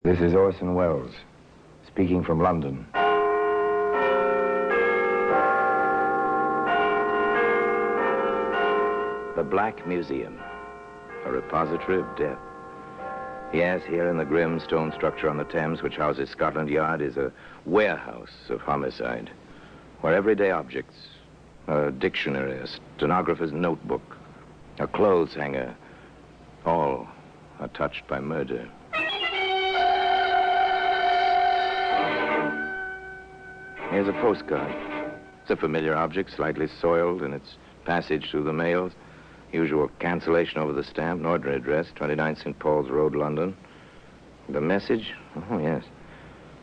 This is Orson Welles, speaking from London. The Black Museum, a repository of death. Yes, here in the grim stone structure on the Thames, which houses Scotland Yard, is a warehouse of homicide, where everyday objects, a dictionary, a stenographer's notebook, a clothes hanger, all are touched by murder. Here's a postcard. It's a familiar object, slightly soiled in its passage through the mails. Usual cancellation over the stamp, an ordinary address, 29 St. Paul's Road, London. The message? Oh, yes.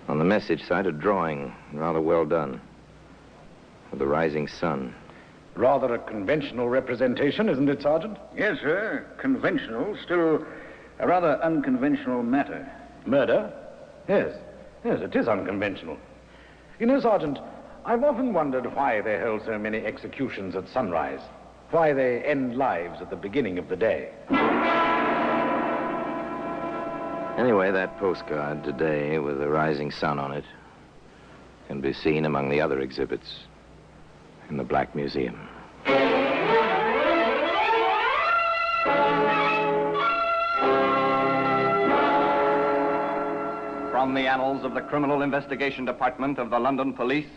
On the message side, a drawing, rather well done, of the rising sun. Rather a conventional representation, isn't it, Sergeant? Yes, sir. Conventional, still a rather unconventional matter. Murder? Yes. Yes, it is unconventional. You know, Sergeant, I've often wondered why they hold so many executions at sunrise. Why they end lives at the beginning of the day. Anyway, that postcard today with the rising sun on it can be seen among the other exhibits in the Black Museum. From the annals of the Criminal Investigation Department of the London Police,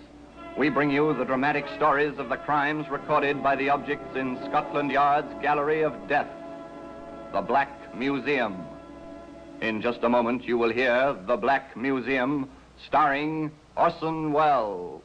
we bring you the dramatic stories of the crimes recorded by the objects in Scotland Yard's Gallery of Death, the Black Museum. In just a moment, you will hear The Black Museum, starring Orson Welles.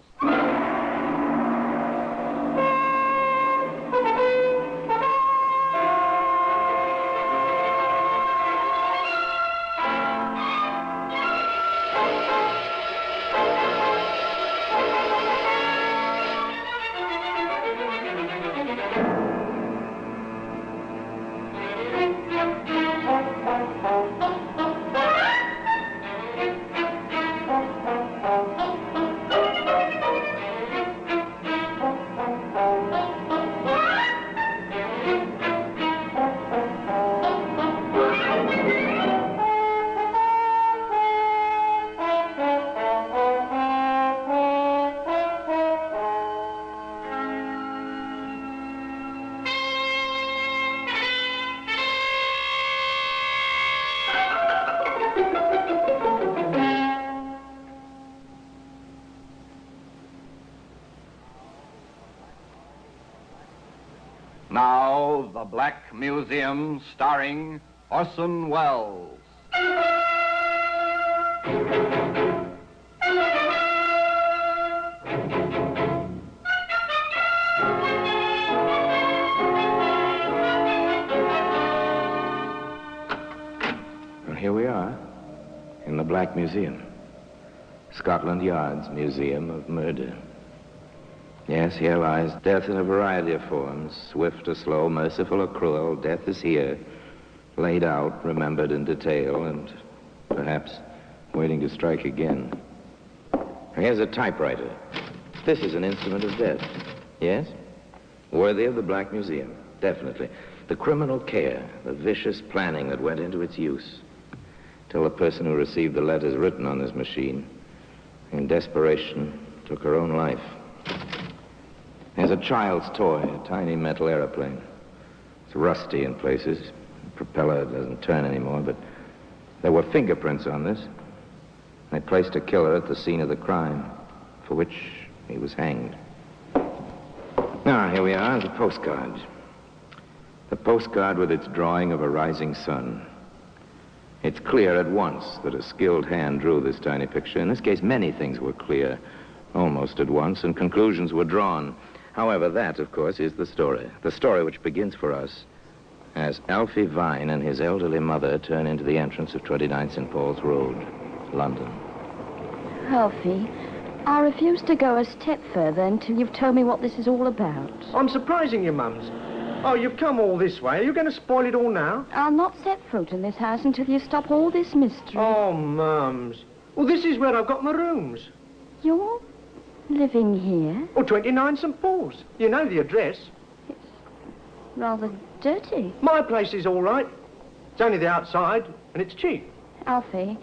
Now, The Black Museum, starring Orson Welles. Well, here we are, in the Black Museum. Scotland Yard's Museum of Murder. Yes, here lies death in a variety of forms, swift or slow, merciful or cruel. Death is here, laid out, remembered in detail, and perhaps waiting to strike again. Here's a typewriter. This is an instrument of death. Yes? Worthy of the Black Museum, definitely. The criminal care, the vicious planning that went into its use, till the person who received the letters written on this machine, in desperation, took her own life. There's a child's toy, a tiny metal airplane. It's rusty in places. The propeller doesn't turn anymore, but there were fingerprints on this. They placed a killer at the scene of the crime, for which he was hanged. Now, here we are, the postcard. The postcard with its drawing of a rising sun. It's clear at once that a skilled hand drew this tiny picture. In this case, many things were clear almost at once, and conclusions were drawn. However, that, of course, is the story which begins for us as Alfie Vine and his elderly mother turn into the entrance of 29 St. Paul's Road, London. Alfie, I refuse to go a step further until you've told me what this is all about. I'm surprising you, Mums. Oh, you've come all this way. Are you going to spoil it all now? I'll not set foot in this house until you stop all this mystery. Oh, Mums. Well, this is where I've got my rooms. You're living here? Oh, 29 St. Paul's. You know the address. It's rather dirty. My place is all right. It's only the outside, and it's cheap. Alfie,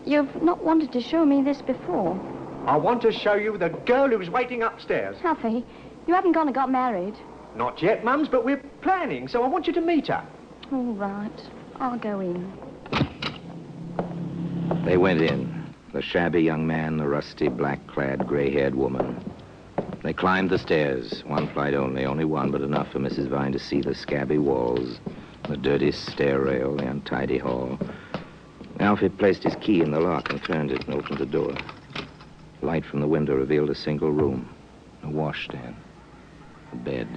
You've not wanted to show me this before. I want to show you the girl who's waiting upstairs. Alfie, you haven't gone and got married. Not yet, Mums, but we're planning, so I want you to meet her. All right. I'll go in. They went in. The shabby young man, the rusty, black-clad, gray-haired woman. They climbed the stairs, one flight only one, but enough for Mrs. Vine to see the scabby walls, the dirty stair rail, the untidy hall. Alfie placed his key in the lock and turned it and opened the door. Light from the window revealed a single room, a washstand, a bed.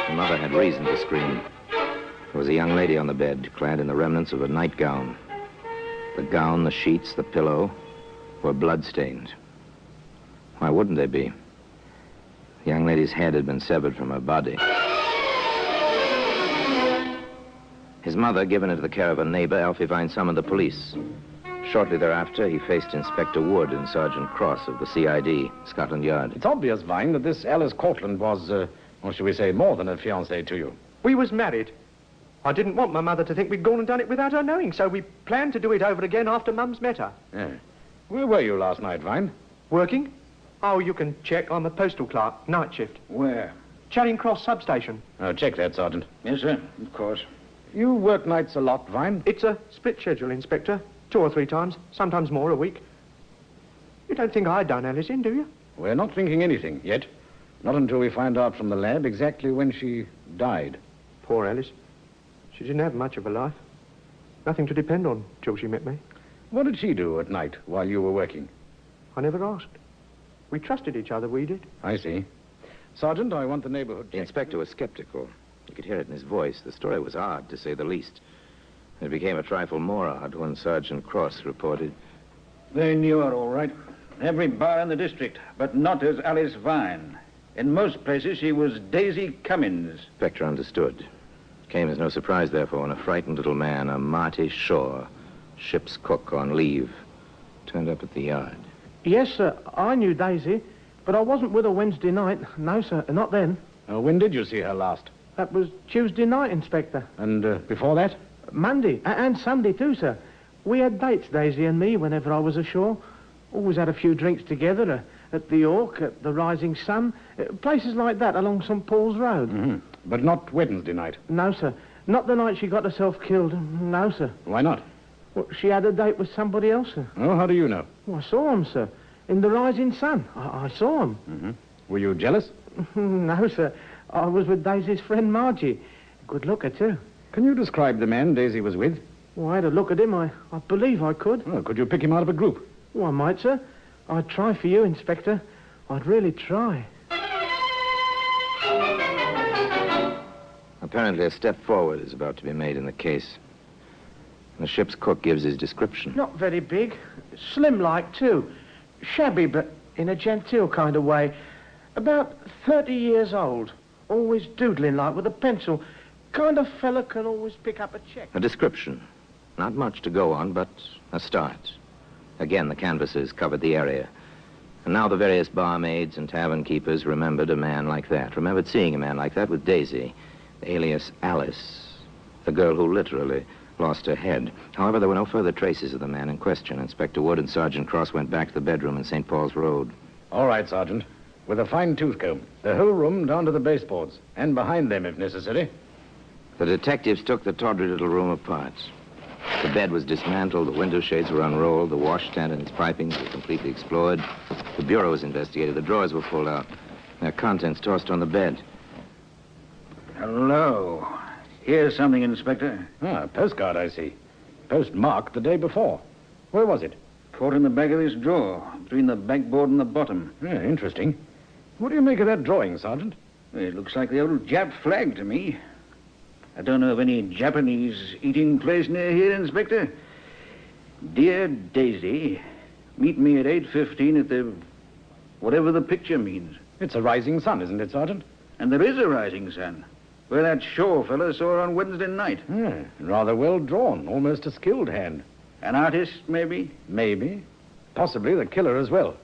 The mother had reason to scream. There was a young lady on the bed, clad in the remnants of a nightgown. The gown, the sheets, the pillow were blood-stained. Why wouldn't they be? The young lady's head had been severed from her body. His mother, given into the care of a neighbor, Alfie Vine summoned the police. Shortly thereafter, he faced Inspector Wood and Sergeant Cross of the CID, Scotland Yard. It's obvious, Vine, that this Alice Cortland was, or should we say, more than a fiancée to you. We was married. I didn't want my mother to think we'd gone and done it without her knowing, so we planned to do it over again after Mum's met her. Yeah. Where were you last night, Vine? Working? Oh, you can check. I'm a postal clerk, night shift. Where? Charing Cross substation. Oh, check that, Sergeant. Yes, sir, of course. You work nights a lot, Vine? It's a split schedule, Inspector. 2 or 3 times, sometimes more a week. You don't think I'd done Alice in, do you? We're not thinking anything yet. Not until we find out from the lab exactly when she died. Poor Alice. She didn't have much of a life. Nothing to depend on till she met me. What did she do at night while you were working? I never asked. We trusted each other, we did. I see. Sergeant, I want the neighborhood. The inspector was skeptical. You could hear it in his voice. The story was odd, to say the least. It became a trifle more odd when Sergeant Cross reported. They knew her all right. Every bar in the district, but not as Alice Vine. In most places, she was Daisy Cummins. Inspector understood. Came as no surprise, therefore, when a frightened little man, a Marty Shaw, ship's cook on leave, turned up at the yard. Yes, sir. I knew Daisy, but I wasn't with her Wednesday night. No, sir, not then. When did you see her last? That was Tuesday night, Inspector. And before that? Monday, and Sunday too, sir. We had dates, Daisy and me, whenever I was ashore. Always had a few drinks together at the York, at the Rising Sun, places like that along St. Paul's Road. Mm-hmm. But not Wednesday night? No, sir. Not the night she got herself killed. No, sir. Why not? Well, she had a date with somebody else, sir. Oh, how do you know? Well, I saw him, sir. In the Rising Sun. I saw him. Mm-hmm. Were you jealous? No, sir. I was with Daisy's friend Margie. Good looker, too. Can you describe the man Daisy was with? Well, I had a look at him. I believe I could. Oh, could you pick him out of a group? Oh, I might, sir. I'd try for you, Inspector. I'd really try. Apparently, a step forward is about to be made in the case. The ship's cook gives his description. Not very big. Slim-like, too. Shabby, but in a genteel kind of way. About 30 years old. Always doodling like with a pencil. Kind of fella can always pick up a check. A description. Not much to go on, but a start. Again, the canvassers covered the area. And now the various barmaids and tavern keepers remembered a man like that. Remembered seeing a man like that with Daisy, alias Alice, the girl who literally lost her head. However, there were no further traces of the man in question. Inspector Wood and Sergeant Cross went back to the bedroom in St. Paul's Road. All right, Sergeant. With a fine tooth comb. The whole room down to the baseboards. And behind them, if necessary. The detectives took the tawdry little room apart. The bed was dismantled, the window shades were unrolled, the washstand and its pipings were completely explored. The bureau was investigated, the drawers were pulled out, their contents tossed on the bed. Hello. Here's something, Inspector. Ah, a postcard, I see. Postmarked the day before. Where was it? Caught in the back of this drawer, between the backboard and the bottom. Yeah, interesting. What do you make of that drawing, Sergeant? It looks like the old Jap flag to me. I don't know of any Japanese eating place near here, Inspector. Dear Daisy, meet me at 8:15 at the... whatever the picture means. It's a rising sun, isn't it, Sergeant? And there is a rising sun, where that Shaw fellow saw her on Wednesday night. Yeah, rather well drawn, almost a skilled hand. An artist, maybe? Maybe. Possibly the killer as well.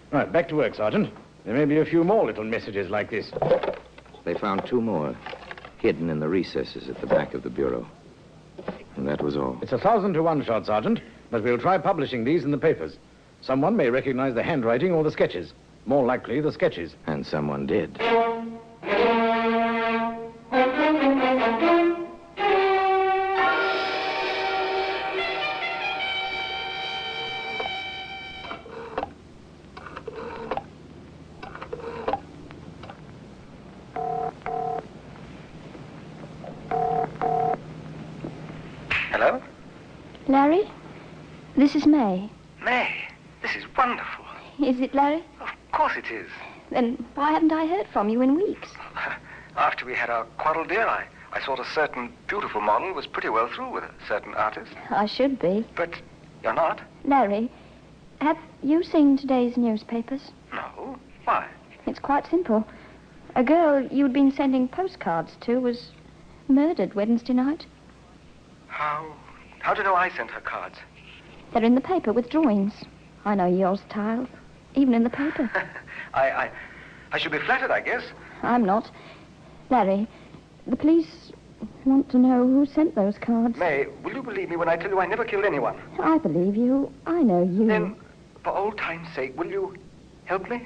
Right, back to work, Sergeant. There may be a few more little messages like this. They found 2 more. hidden in the recesses at the back of the bureau. And that was all. It's 1,000 to 1 shot, Sergeant, but we'll try publishing these in the papers. Someone may recognize the handwriting or the sketches. More likely, the sketches. And someone did. Hello? Larry? This is May. May, this is wonderful. Is it, Larry? Of course it is. Then why haven't I heard from you in weeks? After we had our quarrel, dear, I thought a certain beautiful model was pretty well through with a certain artist. I should be. But you're not? Larry, have you seen today's newspapers? No. Why? It's quite simple. A girl you'd been sending postcards to was murdered Wednesday night. How do you know I sent her cards? They're in the paper with drawings. I know your style, even in the paper. I should be flattered, I guess. I'm not. Larry, the police want to know who sent those cards. May, will you believe me when I tell you I never killed anyone? I believe you. I know you. Then, for old time's sake, will you help me?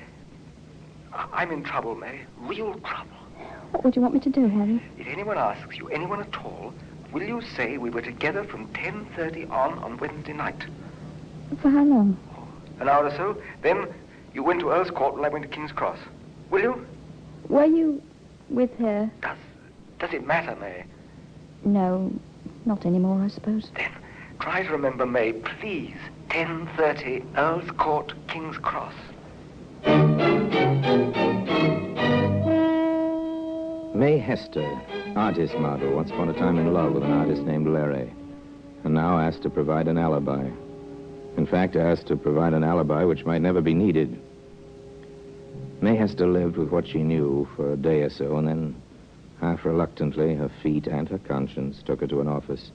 I'm in trouble, May. Real trouble. What would you want me to do, Harry? If anyone asks you, anyone at all, will you say we were together from 10:30 on Wednesday night? For how long? An hour or so. Then you went to Earl's Court while I went to King's Cross. Will you? Were you with her? Does it matter, May? No, not anymore, I suppose. Then try to remember, May, please. 10:30, Earl's Court, King's Cross. May Hester, artist model, once upon a time in love with an artist named Larry, and now asked to provide an alibi. In fact, asked to provide an alibi which might never be needed. May Hester lived with what she knew for a day or so, and then, half reluctantly, her feet and her conscience took her to an office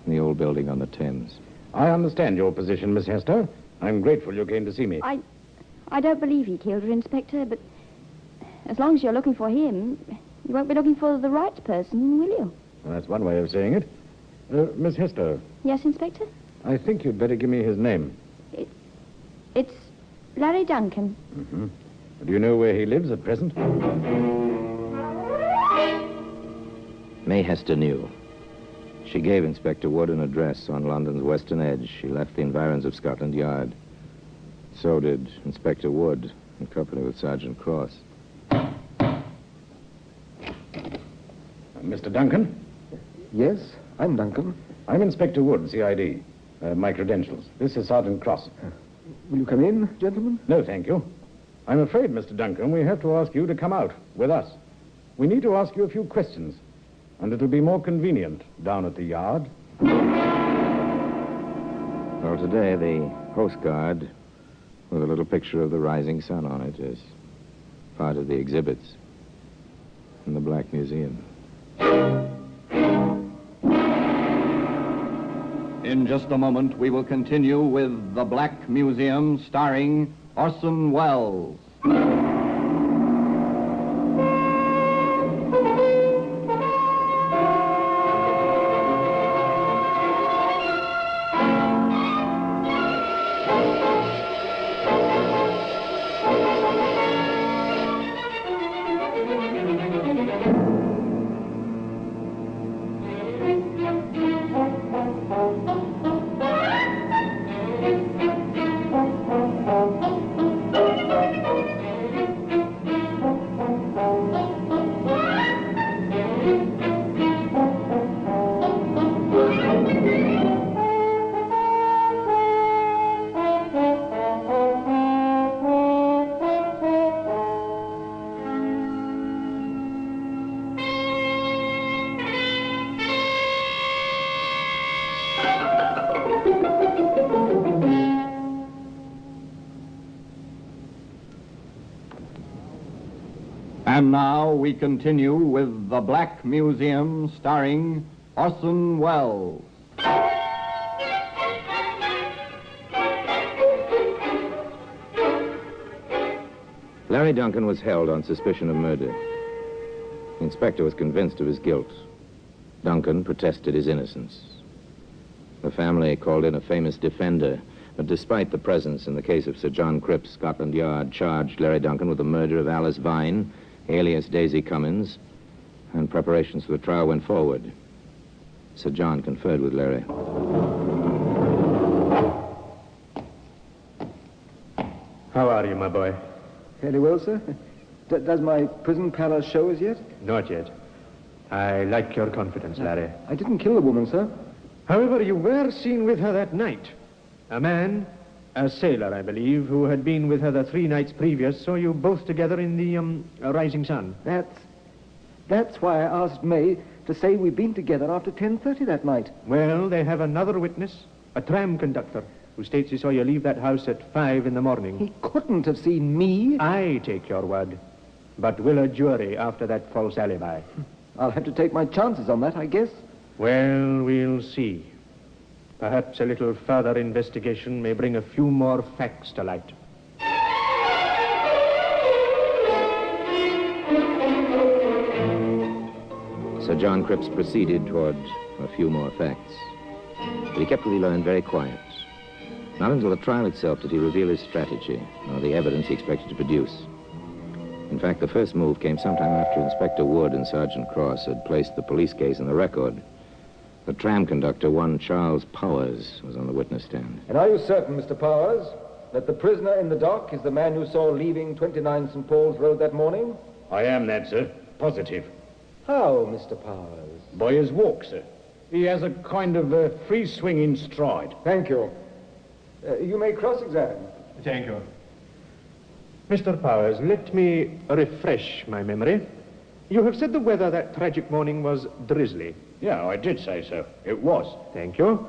in the old building on the Thames. I understand your position, Miss Hester. I'm grateful you came to see me. I don't believe he killed her, Inspector, but as long as you're looking for him, you won't be looking for the right person, will you? Well, that's one way of saying it. Miss Hester, Yes, Inspector? I think you'd better give me his name. It's Larry Duncan. Mm-hmm. Do you know where he lives at present? May Hester knew. She gave Inspector Wood an address on London's western edge. She left the environs of Scotland Yard. So did Inspector Wood, in company with Sergeant Cross. Mr. Duncan? Yes, I'm Duncan. I'm Inspector Wood, CID. My credentials. This is Sergeant Cross. Will you come in, gentlemen? No, thank you. I'm afraid, Mr. Duncan, we have to ask you to come out with us. We need to ask you a few questions, and it'll be more convenient down at the yard. Well, today, the postcard with a little picture of the rising sun on it is part of the exhibits in the Black Museum. In just a moment, we will continue with The Black Museum, starring Orson Welles. And now we continue with The Black Museum, starring Orson Welles. Larry Duncan was held on suspicion of murder. The inspector was convinced of his guilt. Duncan protested his innocence. The family called in a famous defender, but despite the presence in the case of Sir John Cripps, Scotland Yard charged Larry Duncan with the murder of Alice Vine, alias Daisy Cummins, and preparations for the trial went forward. Sir John conferred with Larry. How are you, my boy? Fairly well, sir. Does my prison palace show us yet? Not yet. I like your confidence, Larry. I didn't kill the woman, sir. However, you were seen with her that night. A man, a sailor, I believe, who had been with her the 3 nights previous, saw you both together in the, Rising Sun. That's why I asked May to say we'd been together after 10:30 that night. Well, they have another witness, a tram conductor, who states he saw you leave that house at 5 in the morning. He couldn't have seen me. I take your word. But will a jury after that false alibi? I'll have to take my chances on that, I guess. Well, we'll see. Perhaps a little further investigation may bring a few more facts to light. Sir John Cripps proceeded toward a few more facts. But he kept what he learned very quiet. Not until the trial itself did he reveal his strategy or the evidence he expected to produce. In fact, the first move came sometime after Inspector Wood and Sergeant Cross had placed the police case in the record. The tram conductor, one Charles Powers, was on the witness stand. And are you certain, Mr. Powers, that the prisoner in the dock is the man you saw leaving 29 St. Paul's Road that morning? I am that, sir. Positive. How, Mr. Powers? By his walk, sir. He has a kind of free-swinging stride. Thank you. You may cross-examine. Thank you. Mr. Powers, let me refresh my memory. You have said the weather that tragic morning was drizzly. Yeah, I did say so. It was. Thank you.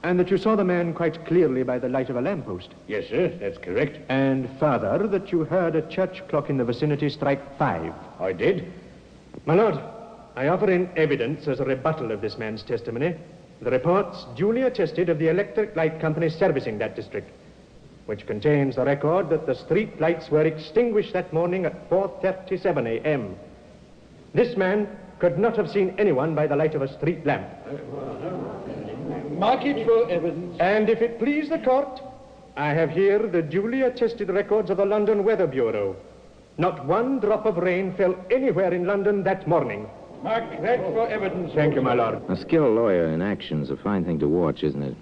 And that you saw the man quite clearly by the light of a lamppost. Yes, sir, that's correct. And further, that you heard a church clock in the vicinity strike 5. I did. My lord, I offer in evidence as a rebuttal of this man's testimony the reports duly attested of the electric light company servicing that district, which contains the record that the street lights were extinguished that morning at 4:37 a.m. This man could not have seen anyone by the light of a street lamp. Mark it for evidence. And if it please the court, I have here the duly attested records of the London Weather Bureau. Not one drop of rain fell anywhere in London that morning. Mark that for evidence. Thank you, my lord. A skilled lawyer in action is a fine thing to watch, isn't it?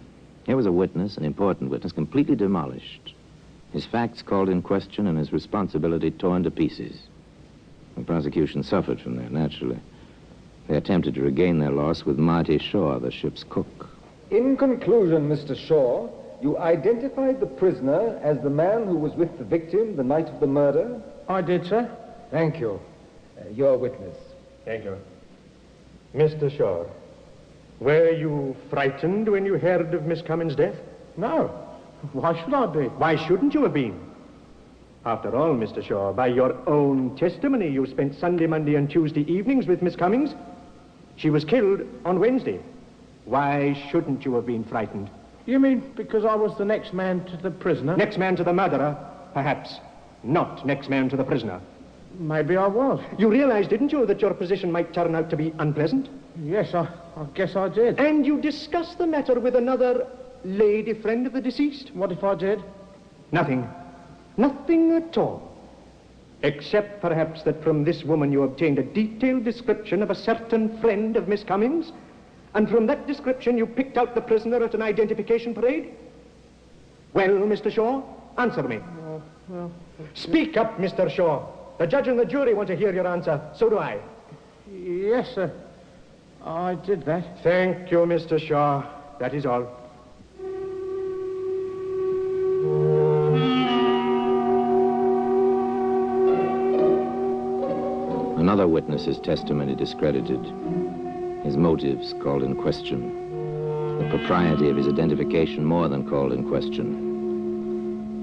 Here was a witness, an important witness, completely demolished. His facts called in question and his responsibility torn to pieces. The prosecution suffered from that, naturally. They attempted to regain their loss with Marty Shaw, the ship's cook. In conclusion, Mr. Shaw, you identified the prisoner as the man who was with the victim the night of the murder? I did, sir. Thank you. Your witness. Thank you. Mr. Shaw, were you frightened when you heard of Miss Cummins' death? No. Why should I be? Why shouldn't you have been? After all, Mr. Shaw, by your own testimony, you spent Sunday, Monday, and Tuesday evenings with Miss Cummins. She was killed on Wednesday. Why shouldn't you have been frightened? You mean because I was the next man to the prisoner? Next man to the murderer, perhaps. Not next man to the prisoner. Maybe I was. You realized, didn't you, that your position might turn out to be unpleasant? Yes, I guess I did. And you discussed the matter with another lady friend of the deceased? What if I did? Nothing. Nothing at all. Except perhaps that from this woman you obtained a detailed description of a certain friend of Miss Cummins, and from that description you picked out the prisoner at an identification parade? Well, Mr. Shaw, answer me. Speak up, Mr. Shaw. The judge and the jury want to hear your answer. So do I. Yes, sir. I did that. Thank you, Mr. Shaw. That is all. Another witness's testimony discredited. His motives called in question. The propriety of his identification more than called in question.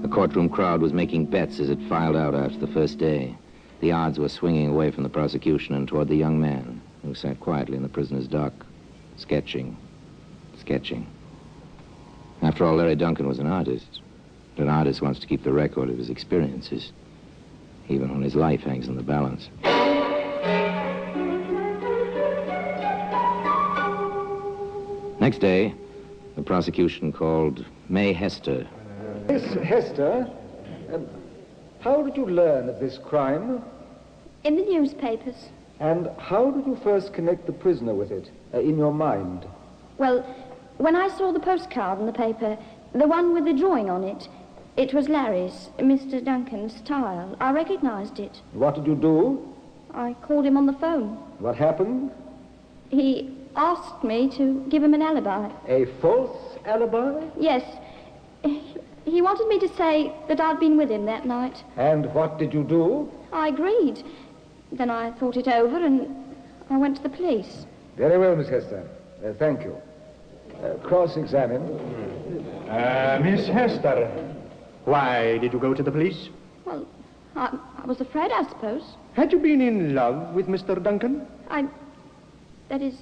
The courtroom crowd was making bets as it filed out after the first day. The odds were swinging away from the prosecution and toward the young man who sat quietly in the prisoner's dock, sketching. After all, Larry Duncan was an artist. But an artist wants to keep the record of his experiences, even when his life hangs in the balance. Next day, the prosecution called May Hester. Miss Hester, how did you learn of this crime? In the newspapers. And how did you first connect the prisoner with it, in your mind? Well, when I saw the postcard in the paper, the one with the drawing on it, it was Larry's, Mr. Duncan's tile. I recognized it. What did you do? I called him on the phone. What happened? He asked me to give him an alibi. A false alibi? Yes. He wanted me to say that I'd been with him that night. And what did you do? I agreed. Then I thought it over and I went to the police. Very well, Miss Hester. Thank you. Cross-examine. Miss Hester, why did you go to the police? Well, I was afraid, I suppose. Had you been in love with Mr. Duncan? That is,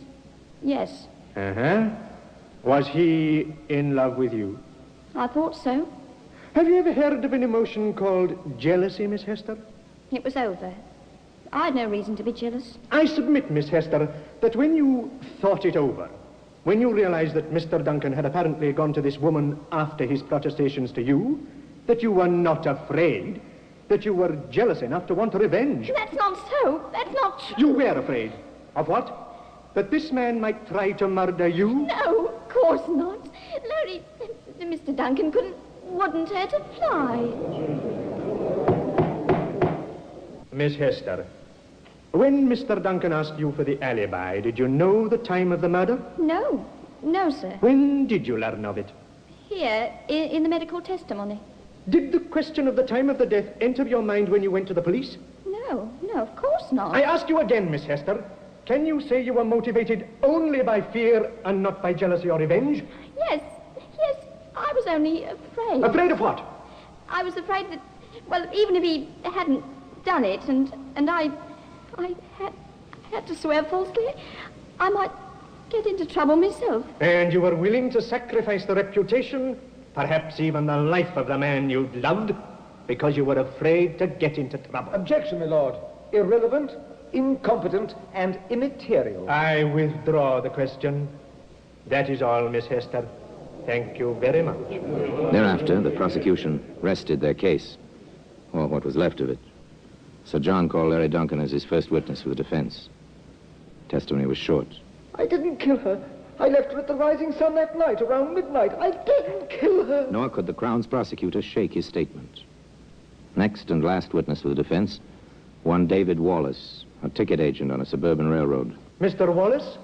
yes. Uh-huh. Was he in love with you? I thought so. Have you ever heard of an emotion called jealousy, Miss Hester? It was over. I had no reason to be jealous. I submit, Miss Hester, that when you thought it over, when you realized that Mr. Duncan had apparently gone to this woman after his protestations to you, that you were not afraid, that you were jealous enough to want revenge. That's not so. That's not true. You were afraid. Of what? That this man might try to murder you? No, of course not. Larry, Mr. Duncan wouldn't hurt a fly. Miss Hester, when Mr. Duncan asked you for the alibi, did you know the time of the murder? No. No, sir. When did you learn of it? Here, in the medical testimony. Did the question of the time of the death enter your mind when you went to the police? No, of course not. I ask you again, Miss Hester, can you say you were motivated only by fear and not by jealousy or revenge? Yes, I was only afraid. Afraid of what? I was afraid that, well, even if he hadn't done it, and I had to swear falsely, I might get into trouble myself. And you were willing to sacrifice the reputation, perhaps even the life of the man you loved, because you were afraid to get into trouble. Objection, my lord. Irrelevant, incompetent, and immaterial. I withdraw the question. That is all, Miss Hester. Thank you very much. Thereafter, the prosecution rested their case, or what was left of it. Sir John called Larry Duncan as his first witness for the defense. Testimony was short. I didn't kill her. I left her at the Rising Sun that night, around midnight. I didn't kill her. Nor could the Crown's prosecutor shake his statement. Next and last witness for the defense, one David Wallace, a ticket agent on a suburban railroad. Mr. Wallace,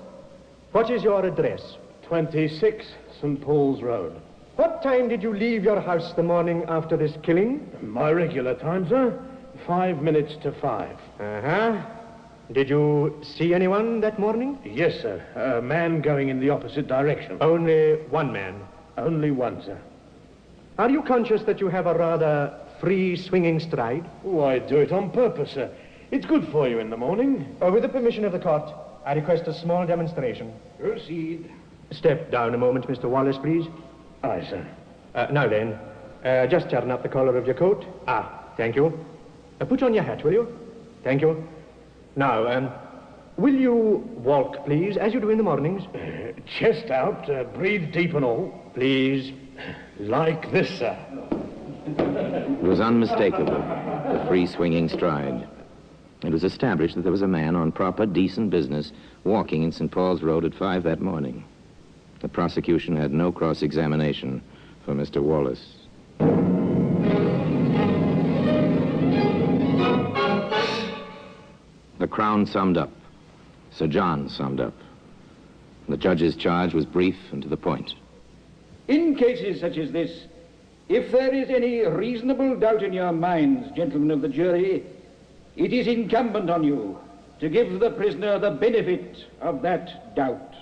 what is your address? 26 St. Paul's Road. What time did you leave your house the morning after this killing? My regular time, sir. 5 minutes to 5. Uh-huh. Did you see anyone that morning? Yes, sir. A man going in the opposite direction. Only one man? Only one, sir. Are you conscious that you have a rather free-swinging stride? Oh, I do it on purpose, sir. It's good for you in the morning. With the permission of the court, I request a small demonstration. Proceed. Step down a moment, Mr. Wallace, please. Aye, sir. Now then, just turn up the collar of your coat. Thank you. Put on your hat, will you? Thank you. Now, will you walk, please, as you do in the mornings? Chest out, breathe deep and all. Please. Like this, sir. It was unmistakable, the free-swinging stride. It was established that there was a man on proper, decent business walking in St. Paul's Road at 5 that morning. The prosecution had no cross-examination for Mr. Wallace. The Crown summed up. Sir John summed up. The judge's charge was brief and to the point. In cases such as this, if there is any reasonable doubt in your minds, gentlemen of the jury, it is incumbent on you to give the prisoner the benefit of that doubt.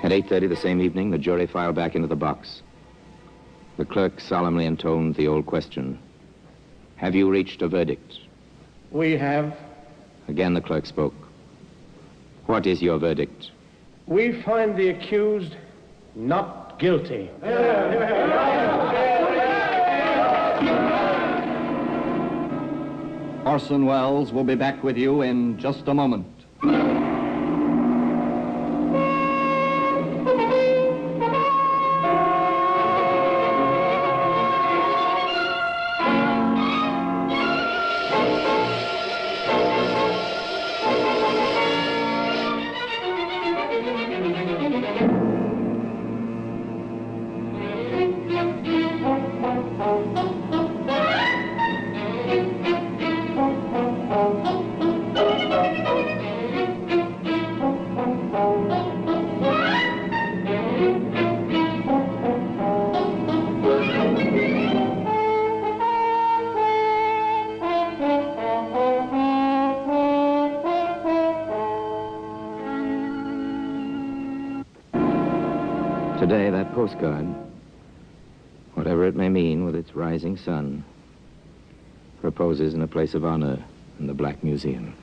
At 8:30 the same evening, the jury filed back into the box. The clerk solemnly intoned the old question. Have you reached a verdict? We have. Again the clerk spoke. What is your verdict? We find the accused not guilty. Orson Welles will be back with you in just a moment. Today, that postcard, whatever it may mean with its rising sun, reposes in a place of honor in the Black Museum.